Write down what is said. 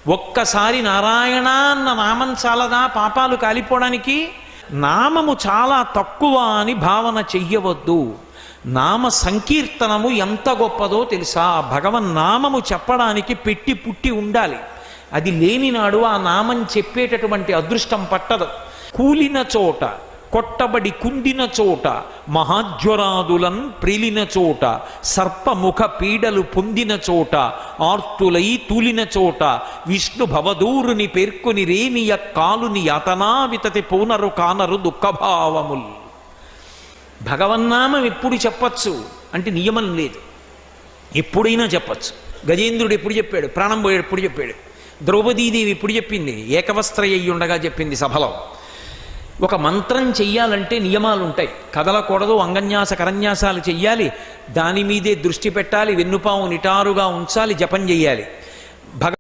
ఒక్కసారి నారాయణ అన్న నామం చాలదా పాపాలు కాలిపోవడానికి? నామము చాలా తక్కువ అని భావన చెయ్యవద్దు. నామ సంకీర్తనము ఎంత గొప్పదో తెలుసా? భగవన్నామము చెప్పడానికి పెట్టి పుట్టి ఉండాలి. అది లేనినాడు ఆ నామం చెప్పేటటువంటి అదృష్టం పట్టదు. కూలిన చోట, కొట్టబడి కుండిన చోట, మహాజ్వరాదులన్ ప్రిలిన చోట, సర్పముఖ పీడలు పొందిన చోట, ఆర్తులై తూలిన చోట, విష్ణు భవదూరుని పేర్కొని రేనియ కాలుని యాతనా వితతి పూనరు కానరు దుఃఖభావముల్. భగవన్నామం ఎప్పుడు చెప్పచ్చు అంటే నియమం లేదు, ఎప్పుడైనా చెప్పచ్చు. గజేంద్రుడు ఎప్పుడు చెప్పాడు? ప్రాణం పోయాడు ఎప్పుడు చెప్పాడు? ద్రౌపదీదేవి ఎప్పుడు చెప్పింది? ఏకవస్త్ర అయ్యి ఉండగా చెప్పింది సభలో. ఒక మంత్రం చెయ్యాలంటే నియమాలు ఉంటాయి. కదలకూడదు, అంగన్యాస కరన్యాసాలు చెయ్యాలి, దాని మీదే దృష్టి పెట్టాలి, వెన్నుపాము నిటారుగా ఉంచాలి, జపం చెయ్యాలి.